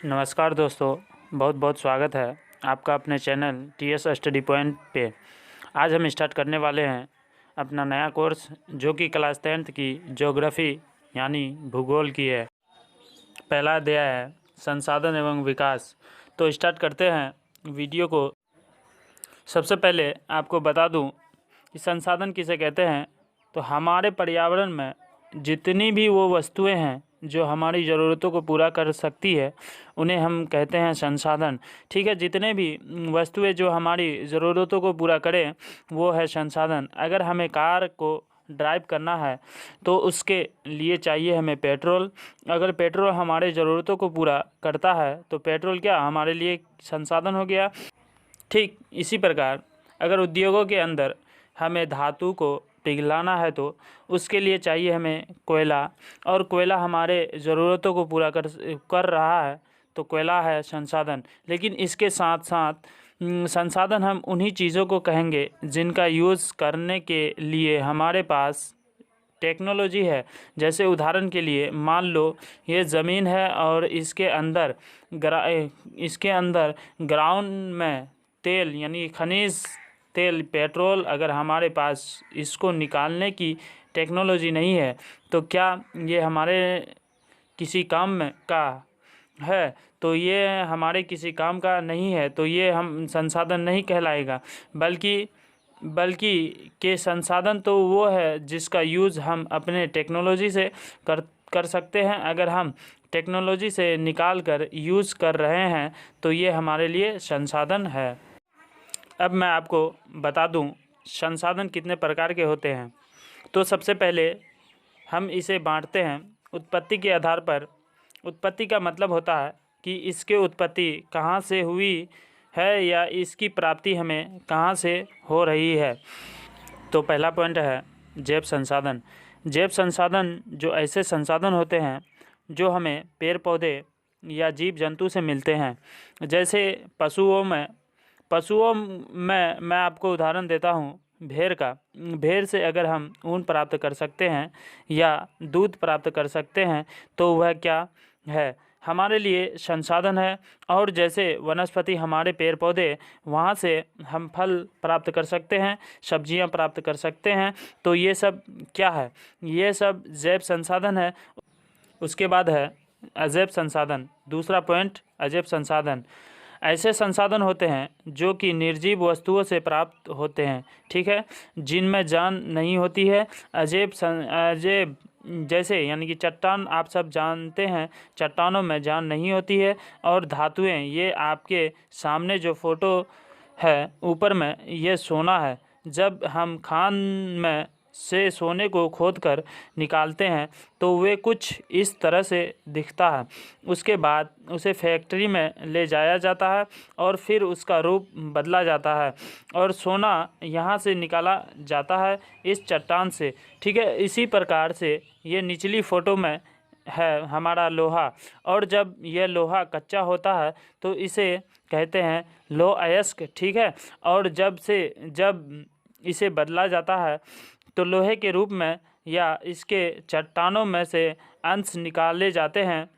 नमस्कार दोस्तों, बहुत बहुत स्वागत है आपका अपने चैनल टीएस स्टडी पॉइंट पे। आज हम स्टार्ट करने वाले हैं अपना नया कोर्स जो कि क्लास 10th की ज्योग्राफी यानी भूगोल की है। पहला अध्याय है संसाधन एवं विकास। तो स्टार्ट करते हैं वीडियो को। सबसे पहले आपको बता दूं कि संसाधन किसे कहते हैं। तो हमारे पर्यावरण में जितनी भी वो वस्तुएं हैं जो हमारी ज़रूरतों को पूरा कर सकती है उन्हें हम कहते हैं संसाधन। ठीक है, जितने भी वस्तुएं जो हमारी ज़रूरतों को पूरा करें वो है संसाधन। अगर हमें कार को ड्राइव करना है तो उसके लिए चाहिए हमें पेट्रोल। अगर पेट्रोल हमारे ज़रूरतों को पूरा करता है तो पेट्रोल क्या हमारे लिए संसाधन हो गया। ठीक इसी प्रकार अगर उद्योगों के अंदर हमें धातु को पिघलाना है तो उसके लिए चाहिए हमें कोयला, और कोयला हमारे ज़रूरतों को पूरा कर रहा है तो कोयला है संसाधन। लेकिन इसके साथ साथ संसाधन हम उन्हीं चीज़ों को कहेंगे जिनका यूज़ करने के लिए हमारे पास टेक्नोलॉजी है। जैसे उदाहरण के लिए मान लो ये ज़मीन है और इसके अंदर ग्राउंड में तेल यानी खनिज तेल पेट्रोल अगर हमारे पास इसको निकालने की टेक्नोलॉजी नहीं है तो क्या ये हमारे किसी काम में का है। तो ये हमारे किसी काम का नहीं है तो ये हम संसाधन नहीं कहलाएगा। बल्कि के संसाधन तो वो है जिसका यूज़ हम अपने टेक्नोलॉजी से कर सकते हैं। अगर हम टेक्नोलॉजी से निकाल कर यूज़ कर रहे हैं तो ये हमारे लिए संसाधन है। अब मैं आपको बता दूं संसाधन कितने प्रकार के होते हैं। तो सबसे पहले हम इसे बांटते हैं उत्पत्ति के आधार पर। उत्पत्ति का मतलब होता है कि इसके उत्पत्ति कहाँ से हुई है या इसकी प्राप्ति हमें कहाँ से हो रही है। तो पहला पॉइंट है जैव संसाधन। जैव संसाधन जो ऐसे संसाधन होते हैं जो हमें पेड़ पौधे या जीव जंतु से मिलते हैं। जैसे पशुओं में मैं आपको उदाहरण देता हूँ भेड़ का। भेड़ से अगर हम ऊन प्राप्त कर सकते हैं या दूध प्राप्त कर सकते हैं तो वह क्या है हमारे लिए संसाधन है। और जैसे वनस्पति हमारे पेड़ पौधे वहाँ से हम फल प्राप्त कर सकते हैं, सब्जियाँ प्राप्त कर सकते हैं। तो ये सब क्या है, ये सब जैव संसाधन है। उसके बाद है अजैव संसाधन। दूसरा पॉइंट अजैव संसाधन ऐसे संसाधन होते हैं जो कि निर्जीव वस्तुओं से प्राप्त होते हैं। ठीक है, जिनमें जान नहीं होती है। अजैव जैसे यानी कि चट्टान, आप सब जानते हैं चट्टानों में जान नहीं होती है। और धातुएं, ये आपके सामने जो फोटो है ऊपर में ये सोना है। जब हम खान में से सोने को खोदकर निकालते हैं तो वे कुछ इस तरह से दिखता है। उसके बाद उसे फैक्ट्री में ले जाया जाता है और फिर उसका रूप बदला जाता है और सोना यहाँ से निकाला जाता है इस चट्टान से। ठीक है, इसी प्रकार से ये निचली फ़ोटो में है हमारा लोहा। और जब यह लोहा कच्चा होता है तो इसे कहते हैं लौह अयस्क। ठीक है, और जब इसे बदला जाता है तो लोहे के रूप में या इसके चट्टानों में से अंश निकाले जाते हैं,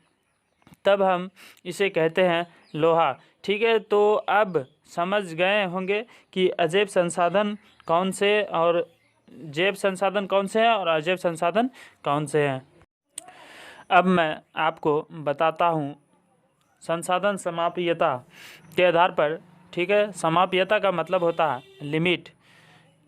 तब हम इसे कहते हैं लोहा। ठीक है, तो अब समझ गए होंगे कि अजैव संसाधन कौन से और जैव संसाधन कौन से हैं और अजैव संसाधन कौन से हैं। अब मैं आपको बताता हूँ संसाधन समाप्यता के आधार पर। ठीक है, समाप्यता का मतलब होता है लिमिट,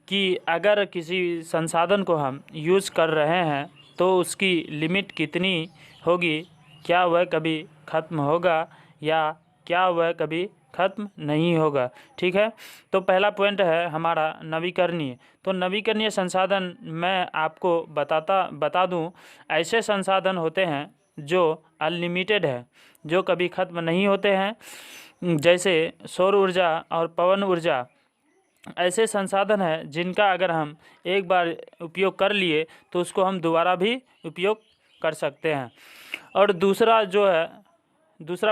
कि अगर किसी संसाधन को हम यूज़ कर रहे हैं तो उसकी लिमिट कितनी होगी, क्या वह कभी ख़त्म होगा या क्या वह कभी ख़त्म नहीं होगा। ठीक है, तो पहला पॉइंट है हमारा नवीकरणीय। तो नवीकरणीय संसाधन मैं आपको बता दूं ऐसे संसाधन होते हैं जो अनलिमिटेड है, जो कभी ख़त्म नहीं होते हैं। जैसे सौर ऊर्जा और पवन ऊर्जा ऐसे संसाधन हैं जिनका अगर हम एक बार उपयोग कर लिए तो उसको हम दोबारा भी उपयोग कर सकते हैं। और दूसरा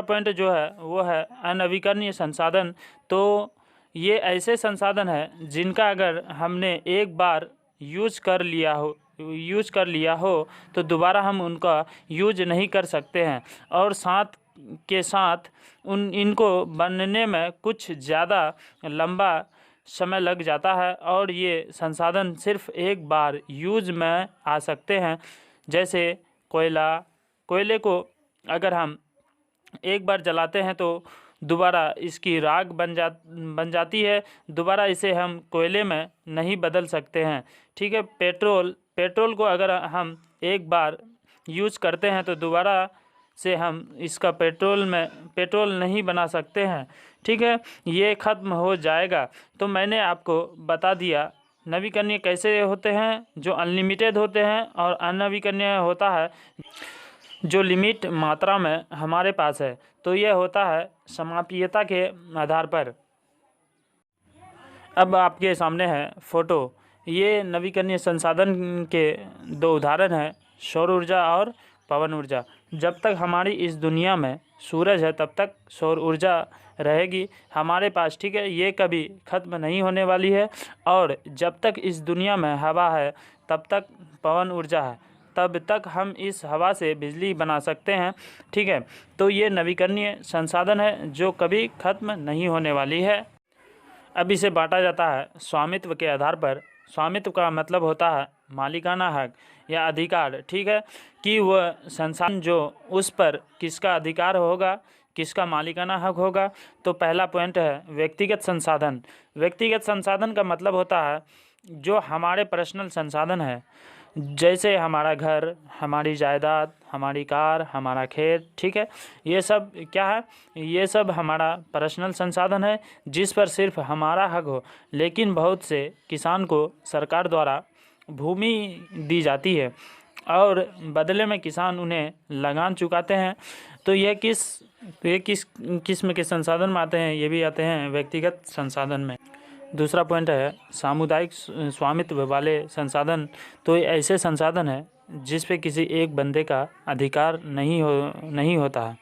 पॉइंट जो है वो है अनवीकरणीय संसाधन। तो ये ऐसे संसाधन हैं जिनका अगर हमने एक बार यूज कर लिया हो तो दोबारा हम उनका यूज नहीं कर सकते हैं। और साथ के साथ इनको बनने में कुछ ज़्यादा लंबा समय लग जाता है और ये संसाधन सिर्फ एक बार यूज में आ सकते हैं। जैसे कोयले को अगर हम एक बार जलाते हैं तो दोबारा इसकी राख बन जाती है, दोबारा इसे हम कोयले में नहीं बदल सकते हैं। ठीक है, पेट्रोल को अगर हम एक बार यूज़ करते हैं तो दोबारा से हम इसका पेट्रोल नहीं बना सकते हैं। ठीक है, ये ख़त्म हो जाएगा। तो मैंने आपको बता दिया नवीकरणीय कैसे होते हैं, जो अनलिमिटेड होते हैं, और अननवीकरणीय होता है जो लिमिट मात्रा में हमारे पास है। तो यह होता है समाप्यता के आधार पर। अब आपके सामने है फोटो। ये नवीकरणीय संसाधन के दो उदाहरण हैं, सौर ऊर्जा और पवन ऊर्जा। जब तक हमारी इस दुनिया में सूरज है तब तक सौर ऊर्जा रहेगी हमारे पास। ठीक है, ये कभी ख़त्म नहीं होने वाली है। और जब तक इस दुनिया में हवा है तब तक पवन ऊर्जा है, तब तक हम इस हवा से बिजली बना सकते हैं। ठीक है, तो ये नवीकरणीय संसाधन है जो कभी ख़त्म नहीं होने वाली है। अब इसे बांटा जाता है स्वामित्व के आधार पर। स्वामित्व का मतलब होता है मालिकाना हक या अधिकार। ठीक है, कि वह संसाधन जो उस पर किसका अधिकार होगा, किसका मालिकाना हक होगा। तो पहला पॉइंट है व्यक्तिगत संसाधन। व्यक्तिगत संसाधन का मतलब होता है जो हमारे पर्सनल संसाधन है, जैसे हमारा घर, हमारी जायदाद, हमारी कार, हमारा खेत। ठीक है, ये सब क्या है, ये सब हमारा पर्सनल संसाधन है जिस पर सिर्फ हमारा हक हो। लेकिन बहुत से किसान को सरकार द्वारा भूमि दी जाती है और बदले में किसान उन्हें लगान चुकाते हैं। तो ये किस किस्म के संसाधन में आते हैं, ये भी आते हैं व्यक्तिगत संसाधन में। दूसरा पॉइंट है सामुदायिक स्वामित्व वाले संसाधन। तो ये ऐसे संसाधन है जिस पे किसी एक बंदे का अधिकार नहीं होता है।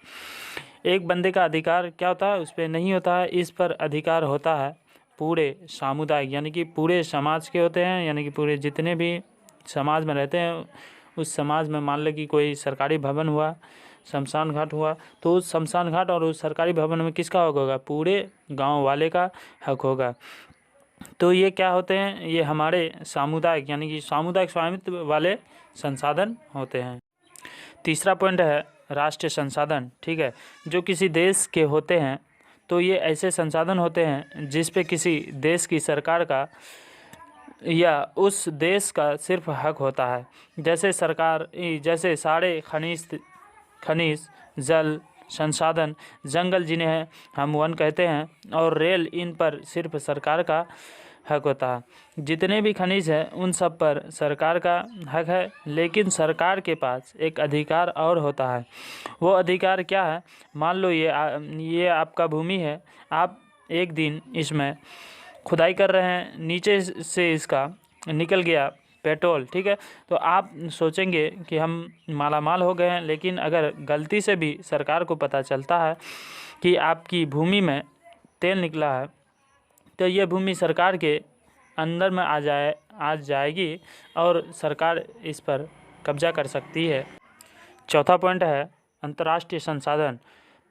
एक बंदे का अधिकार क्या होता है, उस पर नहीं होता है। इस पर अधिकार होता है पूरे सामुदायिक, यानी कि पूरे समाज के होते हैं, यानी कि पूरे जितने भी समाज में रहते हैं उस समाज में। मान लो कि कोई सरकारी भवन हुआ, शमशान घाट हुआ, तो उस शमशान घाट और उस सरकारी भवन में किसका हक होगा, पूरे गांव वाले का हक होगा। तो ये क्या होते हैं, ये हमारे सामुदायिक यानी कि सामुदायिक स्वामित्व वाले संसाधन होते हैं। तीसरा पॉइंट है राष्ट्रीय संसाधन। ठीक है, जो किसी देश के होते हैं। तो ये ऐसे संसाधन होते हैं जिस पे किसी देश की सरकार का या उस देश का सिर्फ हक होता है। जैसे सारे खनिज, जल संसाधन, जंगल जिन्हें हम वन कहते हैं, और रेल, इन पर सिर्फ सरकार का हक होता है। जितने भी खनिज हैं उन सब पर सरकार का हक है। लेकिन सरकार के पास एक अधिकार और होता है। वो अधिकार क्या है, मान लो ये आपका भूमि है, आप एक दिन इसमें खुदाई कर रहे हैं, नीचे से इसका निकल गया पेट्रोल। ठीक है, तो आप सोचेंगे कि हम मालामाल हो गए हैं। लेकिन अगर गलती से भी सरकार को पता चलता है कि आपकी भूमि में तेल निकला है, तो ये भूमि सरकार के अंदर में आ जाएगी और सरकार इस पर कब्जा कर सकती है। चौथा पॉइंट है अंतर्राष्ट्रीय संसाधन।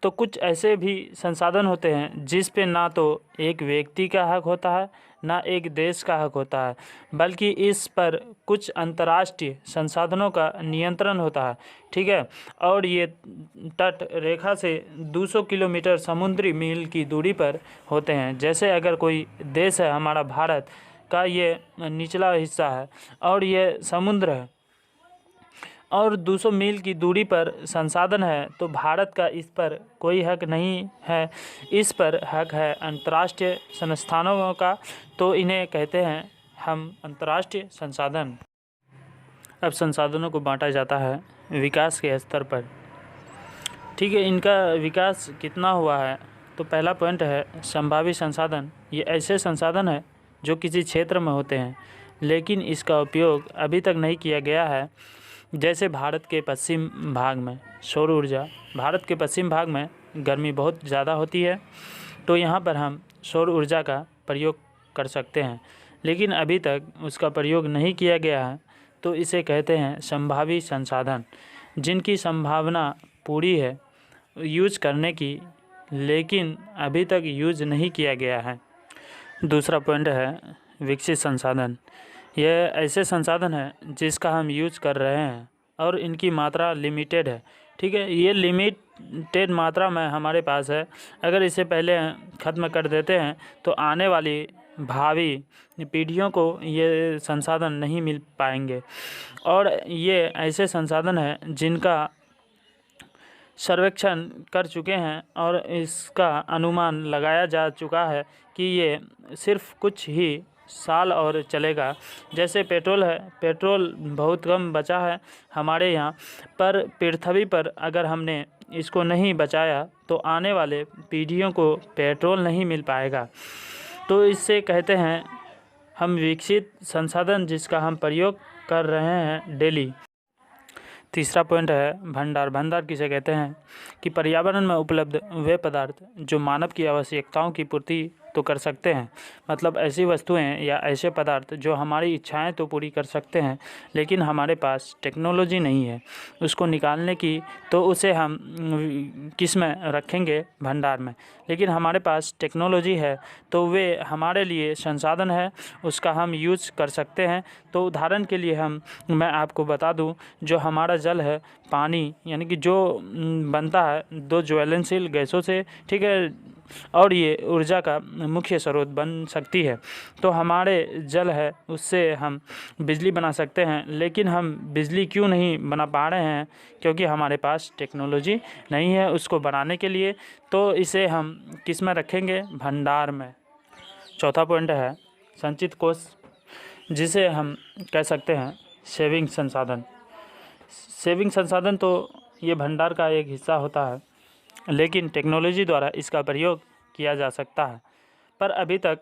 तो कुछ ऐसे भी संसाधन होते हैं जिस पे ना तो एक व्यक्ति का हक होता है, ना एक देश का हक होता है, बल्कि इस पर कुछ अंतर्राष्ट्रीय संसाधनों का नियंत्रण होता है। ठीक है, और ये तट रेखा से 200 किलोमीटर समुद्री मील की दूरी पर होते हैं। जैसे अगर कोई देश है, हमारा भारत का ये निचला हिस्सा है और ये समुद्र है और 200 मील की दूरी पर संसाधन है, तो भारत का इस पर कोई हक नहीं है। इस पर हक है अंतर्राष्ट्रीय संस्थानों का। तो इन्हें कहते हैं हम अंतर्राष्ट्रीय संसाधन। अब संसाधनों को बांटा जाता है विकास के स्तर पर। ठीक है, इनका विकास कितना हुआ है। तो पहला पॉइंट है संभावित संसाधन। ये ऐसे संसाधन है जो किसी क्षेत्र में होते हैं लेकिन इसका उपयोग अभी तक नहीं किया गया है। जैसे भारत के पश्चिम भाग में सौर ऊर्जा। भारत के पश्चिम भाग में गर्मी बहुत ज़्यादा होती है, तो यहाँ पर हम सौर ऊर्जा का प्रयोग कर सकते हैं, लेकिन अभी तक उसका प्रयोग नहीं किया गया है। तो इसे कहते हैं संभावित संसाधन, जिनकी संभावना पूरी है यूज करने की, लेकिन अभी तक यूज नहीं किया गया है। दूसरा पॉइंट है विकसित संसाधन। यह ऐसे संसाधन है जिसका हम यूज कर रहे हैं और इनकी मात्रा लिमिटेड है। ठीक है, ये लिमिटेड मात्रा में हमारे पास है। अगर इसे पहले ख़त्म कर देते हैं तो आने वाली भावी पीढ़ियों को ये संसाधन नहीं मिल पाएंगे। और ये ऐसे संसाधन हैं जिनका सर्वेक्षण कर चुके हैं और इसका अनुमान लगाया जा चुका है कि ये सिर्फ कुछ ही साल और चलेगा। जैसे पेट्रोल है, पेट्रोल बहुत कम बचा है हमारे यहाँ पर। पृथ्वी पर अगर हमने इसको नहीं बचाया तो आने वाले पीढ़ियों को पेट्रोल नहीं मिल पाएगा। तो इससे कहते हैं हम विकसित संसाधन जिसका हम प्रयोग कर रहे हैं डेली। तीसरा पॉइंट है भंडार। भंडार किसे कहते हैं कि पर्यावरण में उपलब्ध वे पदार्थ जो मानव की आवश्यकताओं की पूर्ति तो कर सकते हैं, मतलब ऐसी वस्तुएं या ऐसे पदार्थ जो हमारी इच्छाएं तो पूरी कर सकते हैं, लेकिन हमारे पास टेक्नोलॉजी नहीं है उसको निकालने की, तो उसे हम किस में रखेंगे? भंडार में। लेकिन हमारे पास टेक्नोलॉजी है तो वे हमारे लिए संसाधन है, उसका हम यूज कर सकते हैं। तो उदाहरण के लिए मैं आपको बता दूं, जो हमारा जल है, पानी, यानी कि जो बनता है दो ज्वलनशील गैसों से, ठीक है, और ये ऊर्जा का मुख्य स्रोत बन सकती है। तो हमारे जल है उससे हम बिजली बना सकते हैं, लेकिन हम बिजली क्यों नहीं बना पा रहे हैं? क्योंकि हमारे पास टेक्नोलॉजी नहीं है उसको बनाने के लिए। तो इसे हम किस में रखेंगे? भंडार में। चौथा पॉइंट है संचित कोष, जिसे हम कह सकते हैं सेविंग संसाधन। सेविंग संसाधन तो ये भंडार का एक हिस्सा होता है, लेकिन टेक्नोलॉजी द्वारा इसका प्रयोग किया जा सकता है। पर अभी तक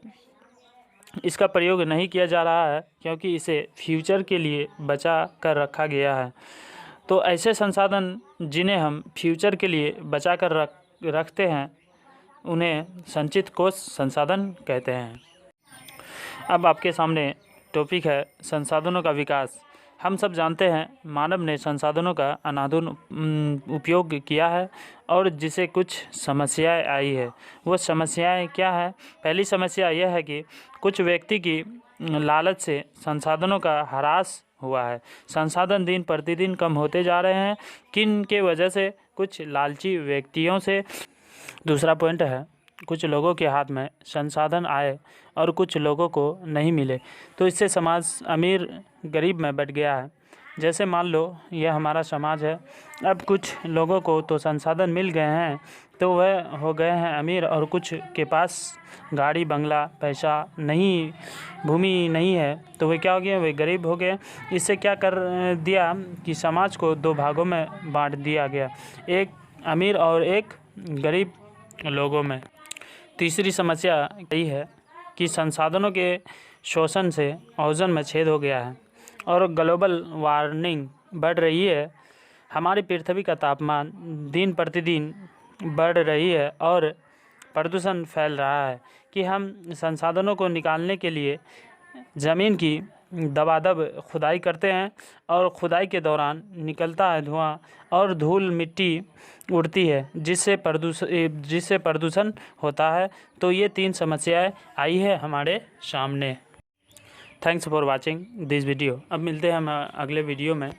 इसका प्रयोग नहीं किया जा रहा है क्योंकि इसे फ्यूचर के लिए बचा कर रखा गया है। तो ऐसे संसाधन जिन्हें हम फ्यूचर के लिए बचा कर रखते हैं उन्हें संचित कोष संसाधन कहते हैं। अब आपके सामने टॉपिक है संसाधनों का विकास। हम सब जानते हैं मानव ने संसाधनों का अनादुन उपयोग किया है और जिसे कुछ समस्याएं आई है। वो समस्याएं क्या है? पहली समस्या यह है कि कुछ व्यक्ति की लालच से संसाधनों का ह्रास हुआ है। संसाधन दिन प्रतिदिन कम होते जा रहे हैं। किन के वजह से? कुछ लालची व्यक्तियों से। दूसरा पॉइंट है कुछ लोगों के हाथ में संसाधन आए और कुछ लोगों को नहीं मिले, तो इससे समाज अमीर गरीब में बंट गया है। जैसे मान लो यह हमारा समाज है, अब कुछ लोगों को तो संसाधन मिल गए हैं तो वह हो गए हैं अमीर, और कुछ के पास गाड़ी बंगला पैसा नहीं, भूमि नहीं है, तो वे क्या हो गए? वे गरीब हो गए। इससे क्या कर दिया कि समाज को दो भागों में बांट दिया गया, एक अमीर और एक गरीब लोगों में। तीसरी समस्या यही है कि संसाधनों के शोषण से ओजोन में छेद हो गया है और ग्लोबल वार्मिंग बढ़ रही है। हमारी पृथ्वी का तापमान दिन प्रतिदिन बढ़ रही है और प्रदूषण फैल रहा है कि हम संसाधनों को निकालने के लिए ज़मीन की दबादब खुदाई करते हैं और खुदाई के दौरान निकलता है धुआं और धूल मिट्टी उड़ती है, जिससे प्रदूषण होता है। तो ये 3 समस्याएं आई है हमारे सामने। Thanks for watching this video. अब मिलते हैं हम अगले वीडियो में।